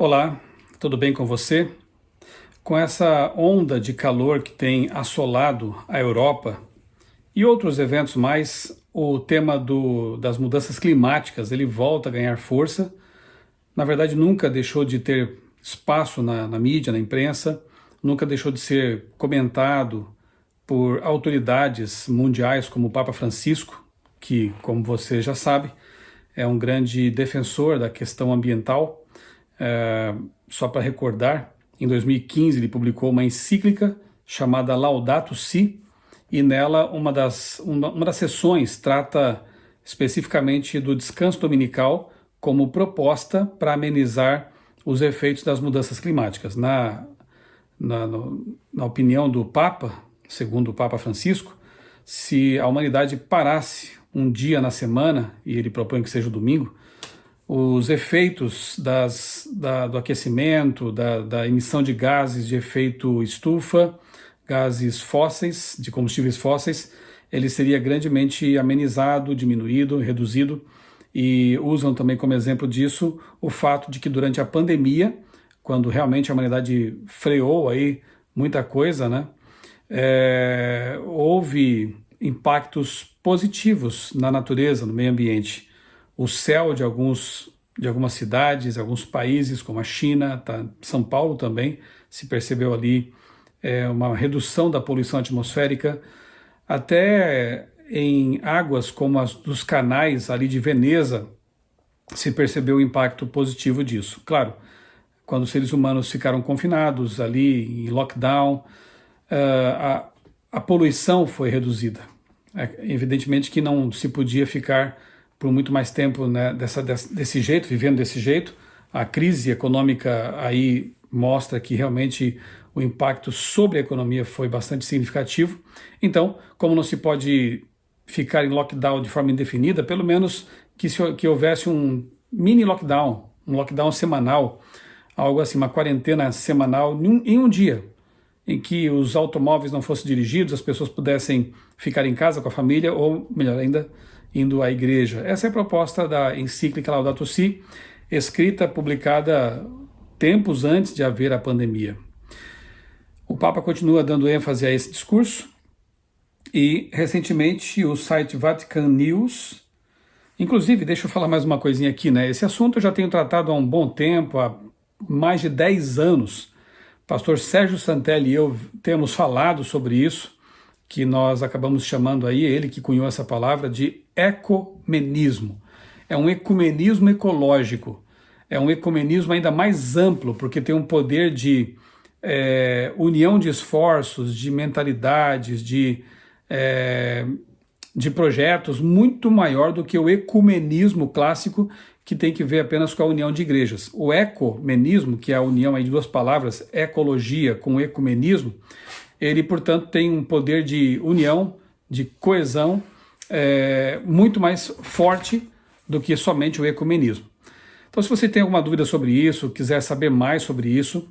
Olá, tudo bem com você? Com essa onda de calor que tem assolado a Europa e outros eventos mais, o tema das mudanças climáticas ele volta a ganhar força. Na verdade, nunca deixou de ter espaço na mídia, na imprensa, nunca deixou de ser comentado por autoridades mundiais como o Papa Francisco, que, como você já sabe, é um grande defensor da questão ambiental. Só para recordar, em 2015 ele publicou uma encíclica chamada Laudato Si, e nela uma das sessões trata especificamente do descanso dominical como proposta para amenizar os efeitos das mudanças climáticas. Na opinião do Papa, segundo o Papa Francisco, se a humanidade parasse um dia na semana, e ele propõe que seja o domingo, os efeitos do aquecimento, da emissão de gases de efeito estufa, gases fósseis, de combustíveis fósseis, ele seria grandemente amenizado, diminuído, reduzido, e usam também como exemplo disso o fato de que durante a pandemia, quando realmente a humanidade freou aí muita coisa, né, houve impactos positivos na natureza, no meio ambiente. O céu de algumas cidades, alguns países, como a China, São Paulo também, se percebeu ali uma redução da poluição atmosférica. Até em águas como as dos canais ali de Veneza, se percebeu o impacto positivo disso. Claro, quando os seres humanos ficaram confinados ali, em lockdown, a poluição foi reduzida. Evidentemente que não se podia ficar por muito mais tempo, né, desse jeito, vivendo desse jeito. A crise econômica aí mostra que realmente o impacto sobre a economia foi bastante significativo. Então, como não se pode ficar em lockdown de forma indefinida, pelo menos que houvesse um mini lockdown, um lockdown semanal, algo assim, uma quarentena semanal em um dia, em que os automóveis não fossem dirigidos, as pessoas pudessem ficar em casa com a família, ou melhor ainda, indo à igreja. Essa é a proposta da encíclica Laudato Si, escrita, publicada tempos antes de haver a pandemia. O Papa continua dando ênfase a esse discurso e, recentemente, o site Vatican News, inclusive, deixa eu falar mais uma coisinha aqui, né? Esse assunto eu já tenho tratado há um bom tempo, há mais de 10 anos. Pastor Sérgio Santelli e eu temos falado sobre isso, que nós acabamos chamando aí, ele que cunhou essa palavra, de ecumenismo. É um ecumenismo ecológico, é um ecumenismo ainda mais amplo, porque tem um poder de união de esforços, de mentalidades, de projetos muito maior do que o ecumenismo clássico, que tem que ver apenas com a união de igrejas. O ecumenismo, que é a união aí de duas palavras, ecologia com ecumenismo, ele, portanto, tem um poder de união, de coesão, muito mais forte do que somente o ecumenismo. Então, se você tem alguma dúvida sobre isso, quiser saber mais sobre isso,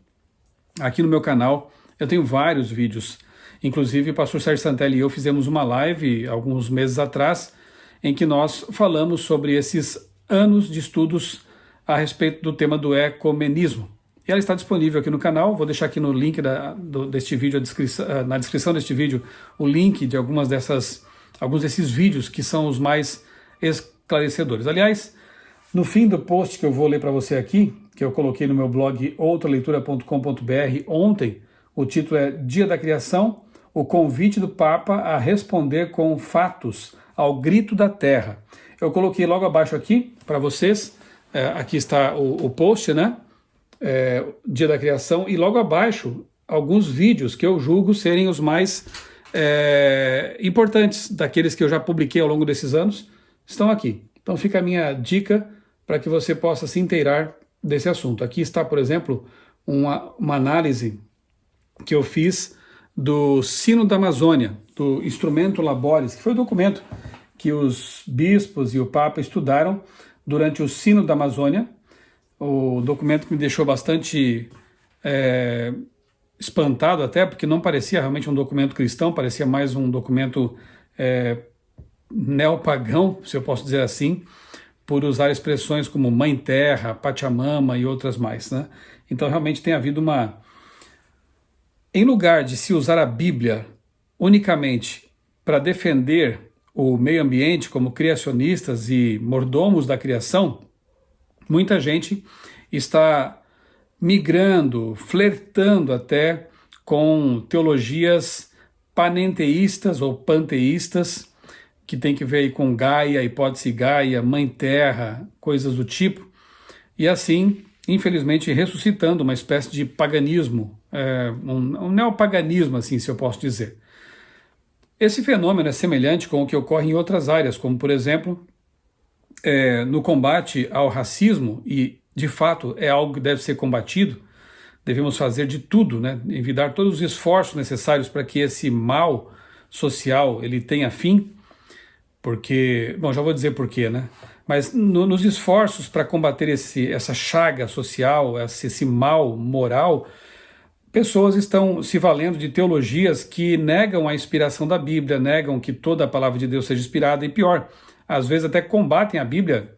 aqui no meu canal eu tenho vários vídeos. Inclusive, o pastor Sérgio Santelli e eu fizemos uma live alguns meses atrás, em que nós falamos sobre esses anos de estudos a respeito do tema do ecumenismo. E ela está disponível aqui no canal. Vou deixar aqui no link deste vídeo, na descrição deste vídeo, o link de alguns desses vídeos que são os mais esclarecedores. Aliás, no fim do post que eu vou ler para você aqui, que eu coloquei no meu blog outraleitura.com.br ontem, o título é Dia da Criação, o convite do Papa a responder com fatos ao grito da terra. Eu coloquei logo abaixo aqui para vocês, aqui está o post, né? Dia da Criação, e logo abaixo alguns vídeos que eu julgo serem os mais importantes, daqueles que eu já publiquei ao longo desses anos, estão aqui. Então fica a minha dica para que você possa se inteirar desse assunto. Aqui está, por exemplo, uma análise que eu fiz do Sino da Amazônia, do Instrumento Laboris, que foi o documento que os bispos e o Papa estudaram durante o Sino da Amazônia. O documento que me deixou bastante espantado até, porque não parecia realmente um documento cristão, parecia mais um documento neopagão, se eu posso dizer assim, por usar expressões como Mãe Terra, Pachamama e outras mais, né? Então realmente tem havido em lugar de se usar a Bíblia unicamente para defender o meio ambiente como criacionistas e mordomos da criação, muita gente está migrando, flertando até com teologias panenteístas ou panteístas, que tem que ver aí com Gaia, hipótese Gaia, Mãe Terra, coisas do tipo, e assim, infelizmente, ressuscitando uma espécie de paganismo, um neopaganismo, assim, se eu posso dizer. Esse fenômeno é semelhante com o que ocorre em outras áreas, como, por exemplo, no combate ao racismo, e, de fato, é algo que deve ser combatido. Devemos fazer de tudo, né? Envidar todos os esforços necessários para que esse mal social ele tenha fim, porque, bom, já vou dizer por quê, né? Mas nos esforços para combater essa chaga social, esse mal moral, pessoas estão se valendo de teologias que negam a inspiração da Bíblia, negam que toda a palavra de Deus seja inspirada, e pior, às vezes até combatem a Bíblia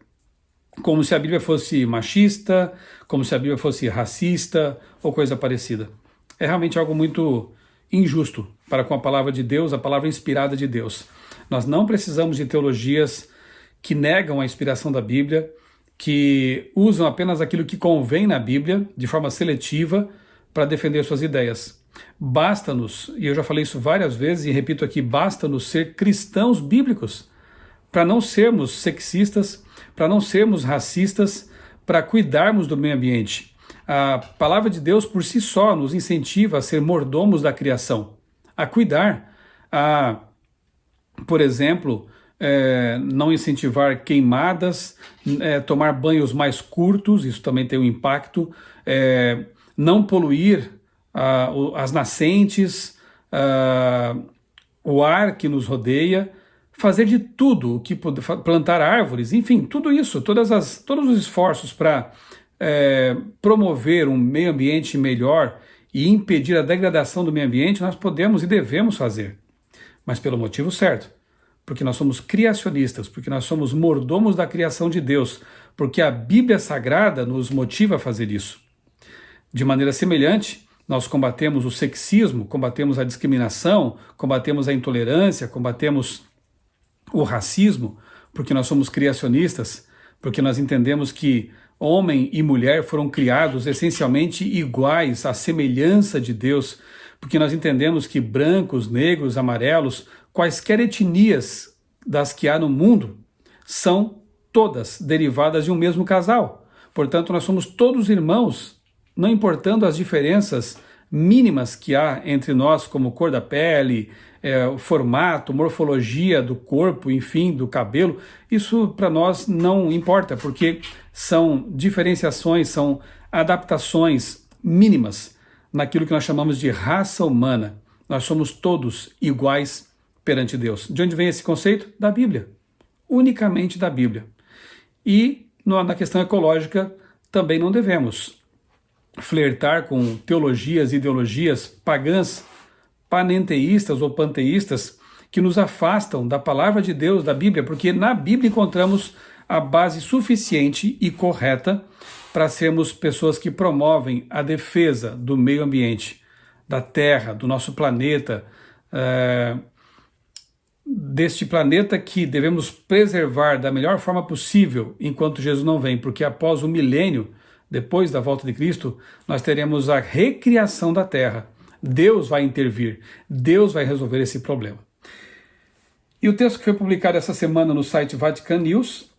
como se a Bíblia fosse machista, como se a Bíblia fosse racista ou coisa parecida. É realmente algo muito injusto para com a palavra de Deus, a palavra inspirada de Deus. Nós não precisamos de teologias que negam a inspiração da Bíblia, que usam apenas aquilo que convém na Bíblia, de forma seletiva, para defender suas ideias. Basta-nos, e eu já falei isso várias vezes e repito aqui, basta-nos ser cristãos bíblicos, para não sermos sexistas, para não sermos racistas, para cuidarmos do meio ambiente. A palavra de Deus por si só nos incentiva a ser mordomos da criação, a cuidar, por exemplo, não incentivar queimadas, tomar banhos mais curtos, isso também tem um impacto, não poluir as nascentes, o ar que nos rodeia, fazer de tudo o que plantar árvores, enfim, tudo isso, todos os esforços para promover um meio ambiente melhor e impedir a degradação do meio ambiente, nós podemos e devemos fazer, mas pelo motivo certo, porque nós somos criacionistas, porque nós somos mordomos da criação de Deus, porque a Bíblia Sagrada nos motiva a fazer isso. De maneira semelhante, nós combatemos o sexismo, combatemos a discriminação, combatemos a intolerância, combatemos o racismo, porque nós somos criacionistas, porque nós entendemos que homem e mulher foram criados essencialmente iguais à semelhança de Deus, porque nós entendemos que brancos, negros, amarelos, quaisquer etnias das que há no mundo, são todas derivadas de um mesmo casal. Portanto, nós somos todos irmãos, não importando as diferenças mínimas que há entre nós, como cor da pele, o formato, morfologia do corpo, enfim, do cabelo. Isso para nós não importa, porque são diferenciações, são adaptações mínimas naquilo que nós chamamos de raça humana. Nós somos todos iguais perante Deus. De onde vem esse conceito? Da Bíblia. Unicamente da Bíblia. E na questão ecológica também não devemos flertar com teologias e ideologias pagãs, panenteístas ou panteístas, que nos afastam da palavra de Deus, da Bíblia, porque na Bíblia encontramos a base suficiente e correta para sermos pessoas que promovem a defesa do meio ambiente, da Terra, do nosso planeta, deste planeta que devemos preservar da melhor forma possível enquanto Jesus não vem, porque após o milênio, depois da volta de Cristo, nós teremos a recriação da Terra. Deus vai intervir, Deus vai resolver esse problema. E o texto que foi publicado essa semana no site Vatican News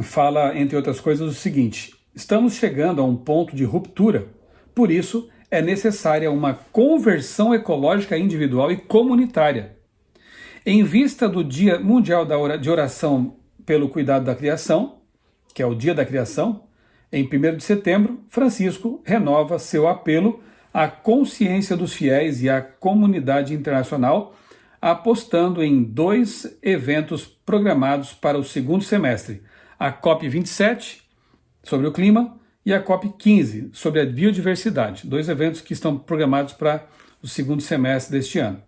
fala, entre outras coisas, o seguinte: estamos chegando a um ponto de ruptura, por isso é necessária uma conversão ecológica individual e comunitária. Em vista do Dia Mundial de Oração pelo Cuidado da Criação, que é o Dia da Criação, em 1º de setembro, Francisco renova seu apelo à consciência dos fiéis e à comunidade internacional, apostando em 2 eventos programados para o segundo semestre: a COP27, sobre o clima, e a COP15, sobre a biodiversidade, 2 eventos que estão programados para o segundo semestre deste ano.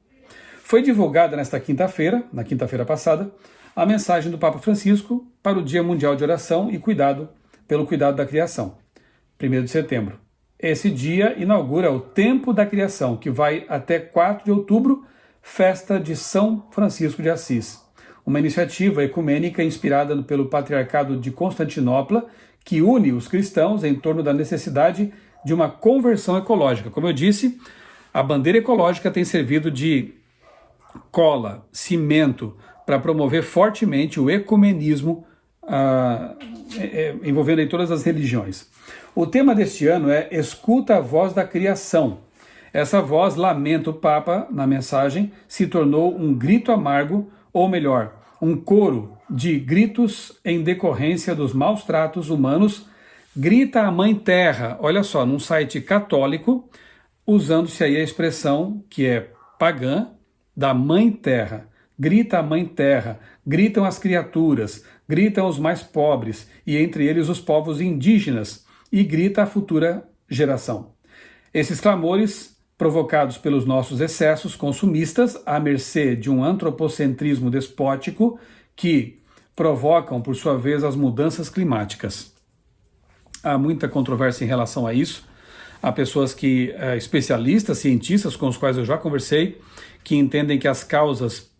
Foi divulgada nesta quinta-feira, na quinta-feira passada, a mensagem do Papa Francisco para o Dia Mundial de Oração e pelo cuidado da criação, 1º de setembro. Esse dia inaugura o Tempo da Criação, que vai até 4 de outubro, festa de São Francisco de Assis. Uma iniciativa ecumênica inspirada pelo Patriarcado de Constantinopla, que une os cristãos em torno da necessidade de uma conversão ecológica. Como eu disse, a bandeira ecológica tem servido de cola, cimento, para promover fortemente o ecumenismo envolvendo em todas as religiões. O tema deste ano é Escuta a Voz da Criação. Essa voz, lamenta o Papa na mensagem, se tornou um grito amargo, ou melhor, um coro de gritos em decorrência dos maus tratos humanos, grita a Mãe Terra, olha só, num site católico, usando-se aí a expressão que é pagã, da Mãe Terra. Grita a Mãe Terra, gritam as criaturas, gritam os mais pobres, e entre eles os povos indígenas, e grita a futura geração. Esses clamores, provocados pelos nossos excessos consumistas, à mercê de um antropocentrismo despótico, que provocam, por sua vez, as mudanças climáticas. Há muita controvérsia em relação a isso. Há pessoas especialistas, cientistas, com os quais eu já conversei, que entendem que as causas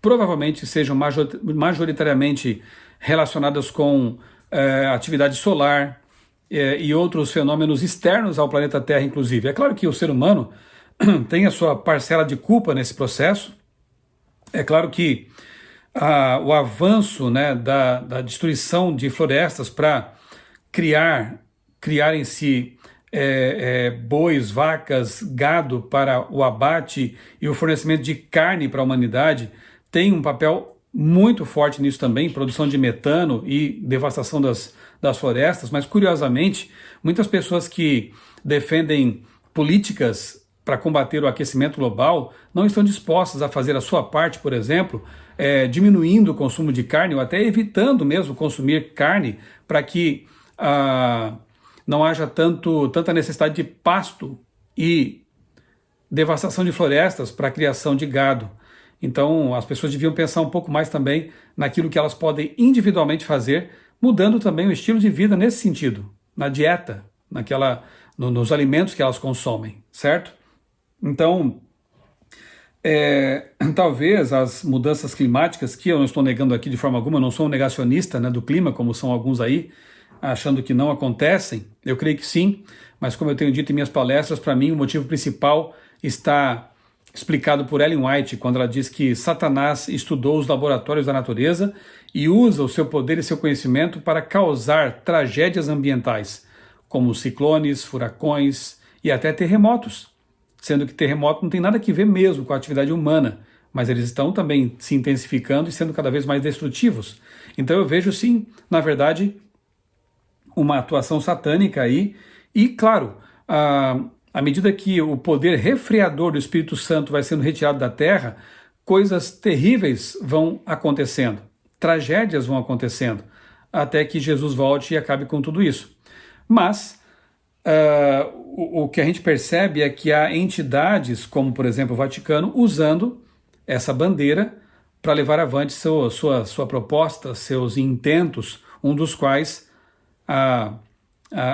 provavelmente sejam majoritariamente relacionadas com atividade solar e outros fenômenos externos ao planeta Terra, inclusive. É claro que o ser humano tem a sua parcela de culpa nesse processo. É claro que o avanço, né, da destruição de florestas para criar em si bois, vacas, gado para o abate e o fornecimento de carne para a humanidade tem um papel muito forte nisso também, produção de metano e devastação das florestas, mas curiosamente, muitas pessoas que defendem políticas para combater o aquecimento global não estão dispostas a fazer a sua parte, por exemplo, diminuindo o consumo de carne ou até evitando mesmo consumir carne para que não haja tanta necessidade de pasto e devastação de florestas para a criação de gado. Então, as pessoas deviam pensar um pouco mais também naquilo que elas podem individualmente fazer, mudando também o estilo de vida nesse sentido, na dieta, nos alimentos que elas consomem, certo? Então, talvez as mudanças climáticas, que eu não estou negando aqui de forma alguma, eu não sou um negacionista, né, do clima, como são alguns aí, achando que não acontecem, eu creio que sim, mas como eu tenho dito em minhas palestras, para mim o motivo principal está explicado por Ellen White, quando ela diz que Satanás estudou os laboratórios da natureza e usa o seu poder e seu conhecimento para causar tragédias ambientais, como ciclones, furacões e até terremotos, sendo que terremoto não tem nada a ver mesmo com a atividade humana, mas eles estão também se intensificando e sendo cada vez mais destrutivos. Então eu vejo sim, na verdade, uma atuação satânica aí, e claro, à medida que o poder refreador do Espírito Santo vai sendo retirado da terra, coisas terríveis vão acontecendo, tragédias vão acontecendo, até que Jesus volte e acabe com tudo isso. Mas o que a gente percebe é que há entidades, como por exemplo o Vaticano, usando essa bandeira para levar avante sua proposta, seus intentos, um dos quais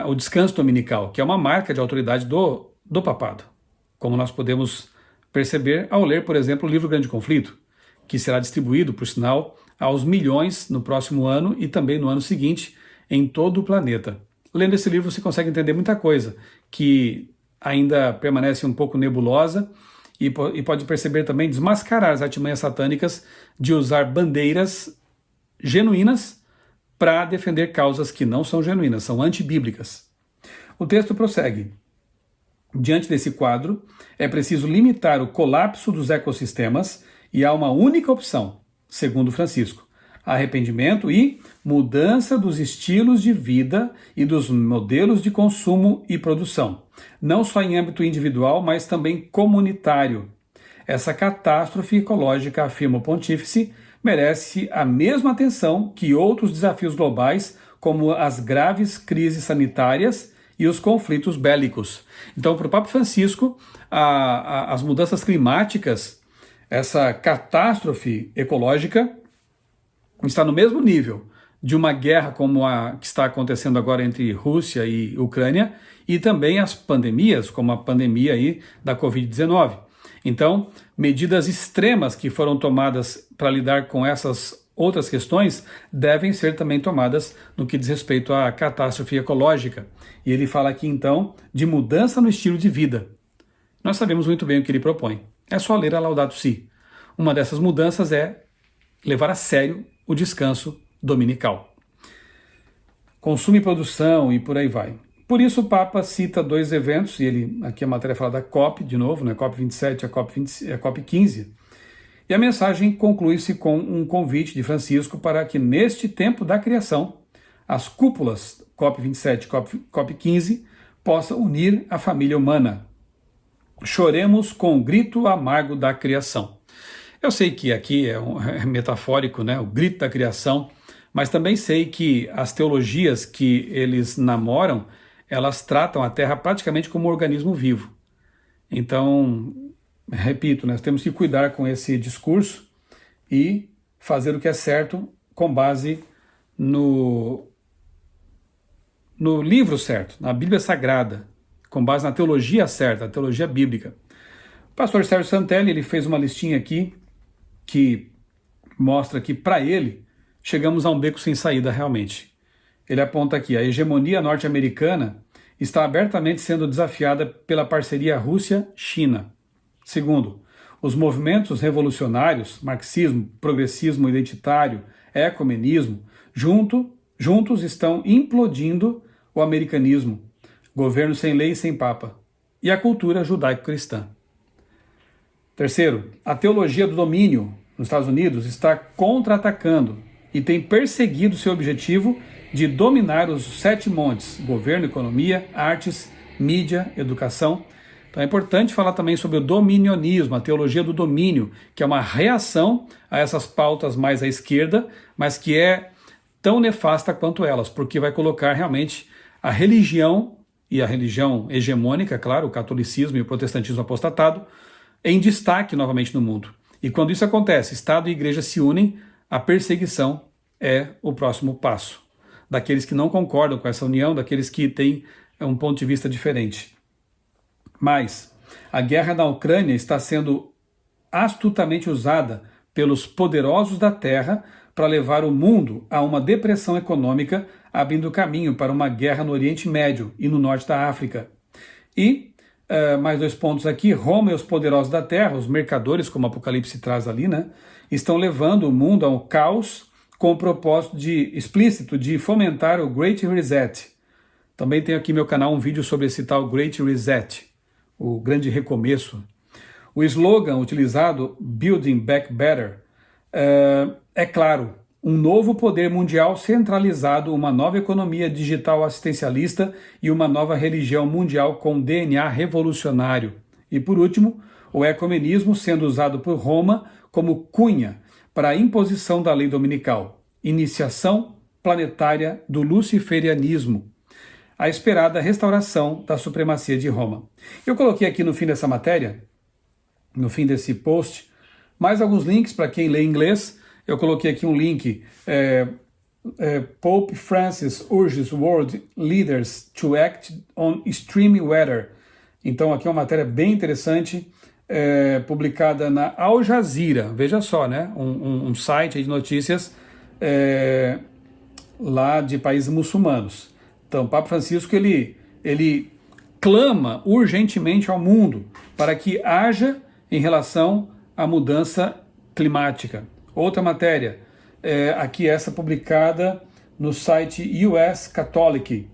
o descanso dominical, que é uma marca de autoridade do papado, como nós podemos perceber ao ler, por exemplo, o livro Grande Conflito, que será distribuído, por sinal, aos milhões no próximo ano e também no ano seguinte em todo o planeta. Lendo esse livro você consegue entender muita coisa que ainda permanece um pouco nebulosa e pode perceber também, desmascarar as artimanhas satânicas de usar bandeiras genuínas para defender causas que não são genuínas, são antibíblicas. O texto prossegue. Diante desse quadro, é preciso limitar o colapso dos ecossistemas e há uma única opção, segundo Francisco: arrependimento e mudança dos estilos de vida e dos modelos de consumo e produção, não só em âmbito individual, mas também comunitário. Essa catástrofe ecológica, afirma o pontífice, merece a mesma atenção que outros desafios globais, como as graves crises sanitárias e os conflitos bélicos. Então, para o Papa Francisco, as mudanças climáticas essa catástrofe ecológica está no mesmo nível de uma guerra como a que está acontecendo agora entre Rússia e Ucrânia, e também as pandemias, como a pandemia aí da Covid-19. Então, medidas extremas que foram tomadas para lidar com essas outras questões devem ser também tomadas no que diz respeito à catástrofe ecológica. E ele fala aqui então de mudança no estilo de vida. Nós sabemos muito bem o que ele propõe. É só ler a Laudato Si. Uma dessas mudanças é levar a sério o descanso dominical. Consumo e produção e por aí vai. Por isso o Papa cita dois eventos, e ele, aqui a matéria fala da COP, de novo, né, COP 27 e a COP 15, e a mensagem conclui-se com um convite de Francisco para que neste tempo da criação, as cúpulas COP 27 e COP 15 possam unir a família humana. Choremos com o grito amargo da criação. Eu sei que aqui é metafórico, né, o grito da criação, mas também sei que as teologias que eles namoram, elas tratam a Terra praticamente como um organismo vivo. Então, repito, nós temos que cuidar com esse discurso e fazer o que é certo com base no livro certo, na Bíblia Sagrada, com base na teologia certa, a teologia bíblica. O pastor Sérgio Santelli, ele fez uma listinha aqui que mostra que, para ele, chegamos a um beco sem saída realmente. Ele aponta aqui, a hegemonia norte-americana está abertamente sendo desafiada pela parceria Rússia-China. Segundo, os movimentos revolucionários, marxismo, progressismo identitário, ecumenismo, juntos estão implodindo o americanismo, governo sem lei e sem papa, e a cultura judaico-cristã. Terceiro, a teologia do domínio nos Estados Unidos está contra-atacando e tem perseguido seu objetivo de dominar os 7 montes: governo, economia, artes, mídia, educação. Então é importante falar também sobre o dominionismo, a teologia do domínio, que é uma reação a essas pautas mais à esquerda, mas que é tão nefasta quanto elas, porque vai colocar realmente a religião, e a religião hegemônica, claro, o catolicismo e o protestantismo apostatado, em destaque novamente no mundo. E quando isso acontece, Estado e Igreja se unem, a perseguição é o próximo passo daqueles que não concordam com essa união, daqueles que têm um ponto de vista diferente. Mas a guerra na Ucrânia está sendo astutamente usada pelos poderosos da terra para levar o mundo a uma depressão econômica, abrindo caminho para uma guerra no Oriente Médio e no norte da África. E, mais 2 pontos aqui, Roma e os poderosos da terra, os mercadores, como o Apocalipse traz ali, né, estão levando o mundo ao caos com o propósito explícito de fomentar o Great Reset. Também tenho aqui no meu canal um vídeo sobre esse tal Great Reset, o grande recomeço. O slogan utilizado, Building Back Better, é claro, um novo poder mundial centralizado, uma nova economia digital assistencialista e uma nova religião mundial com DNA revolucionário. E por último, o ecumenismo sendo usado por Roma como cunha para a imposição da lei dominical, iniciação planetária do luciferianismo, a esperada restauração da supremacia de Roma. Eu coloquei aqui no fim dessa matéria, no fim desse post, mais alguns links para quem lê inglês. Eu coloquei aqui um link, Pope Francis urges world leaders to act on extreme weather. Então aqui é uma matéria bem interessante, publicada na Al Jazeera, veja só, né? Um site de notícias lá de países muçulmanos. Então o Papa Francisco ele clama urgentemente ao mundo para que haja em relação à mudança climática. Outra matéria, aqui essa publicada no site US Catholic,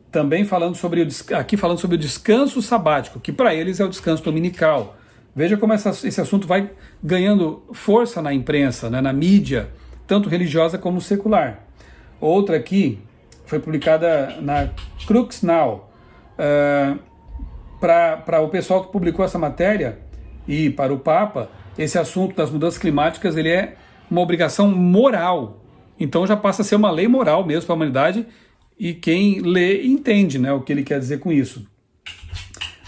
também falando sobre o descanso sabático, que para eles é o descanso dominical. Veja como esse assunto vai ganhando força na imprensa, né, na mídia, tanto religiosa como secular. Outra aqui foi publicada na Crux Now, para o pessoal que publicou essa matéria e para o Papa, esse assunto das mudanças climáticas ele é uma obrigação moral. Então já passa a ser uma lei moral mesmo para a humanidade, e quem lê entende, né, o que ele quer dizer com isso.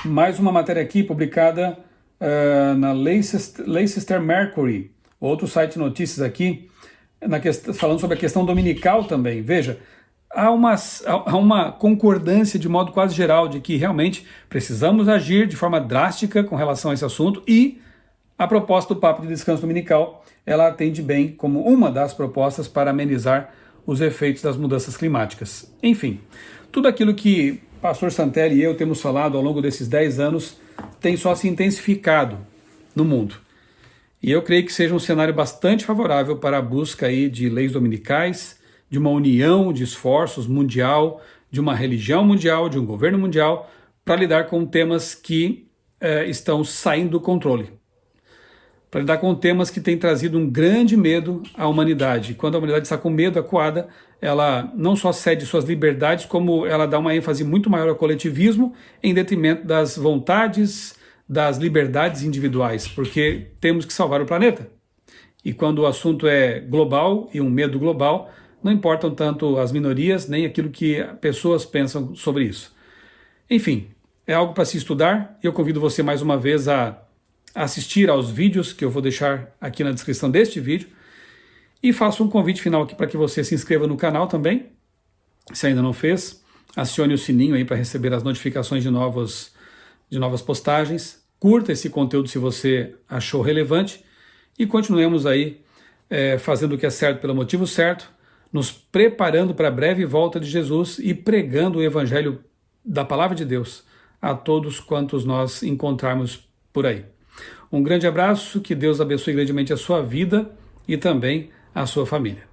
Mais uma matéria aqui publicada na Leicester Mercury, outro site de notícias aqui, falando sobre a questão dominical também. Veja, há uma concordância de modo quase geral de que realmente precisamos agir de forma drástica com relação a esse assunto, e a proposta do Papo de Descanso Dominical, ela atende bem como uma das propostas para amenizar os efeitos das mudanças climáticas. Enfim, tudo aquilo que pastor Santelli e eu temos falado ao longo desses 10 anos tem só se intensificado no mundo. E eu creio que seja um cenário bastante favorável para a busca aí de leis dominicais, de uma união de esforços mundial, de uma religião mundial, de um governo mundial, para lidar com temas que estão saindo do controle. Para lidar com temas que têm trazido um grande medo à humanidade. Quando a humanidade está com medo acuada, ela não só cede suas liberdades, como ela dá uma ênfase muito maior ao coletivismo, em detrimento das vontades, das liberdades individuais, porque temos que salvar o planeta. E quando o assunto é global e um medo global, não importam tanto as minorias, nem aquilo que pessoas pensam sobre isso. Enfim, é algo para se estudar, e eu convido você mais uma vez a assistir aos vídeos que eu vou deixar aqui na descrição deste vídeo, e faço um convite final aqui para que você se inscreva no canal também, se ainda não fez, acione o sininho aí para receber as notificações de novas postagens, curta esse conteúdo se você achou relevante, e continuemos aí fazendo o que é certo pelo motivo certo, nos preparando para a breve volta de Jesus e pregando o evangelho da palavra de Deus a todos quantos nós encontrarmos por aí. Um grande abraço, que Deus abençoe grandemente a sua vida e também a sua família.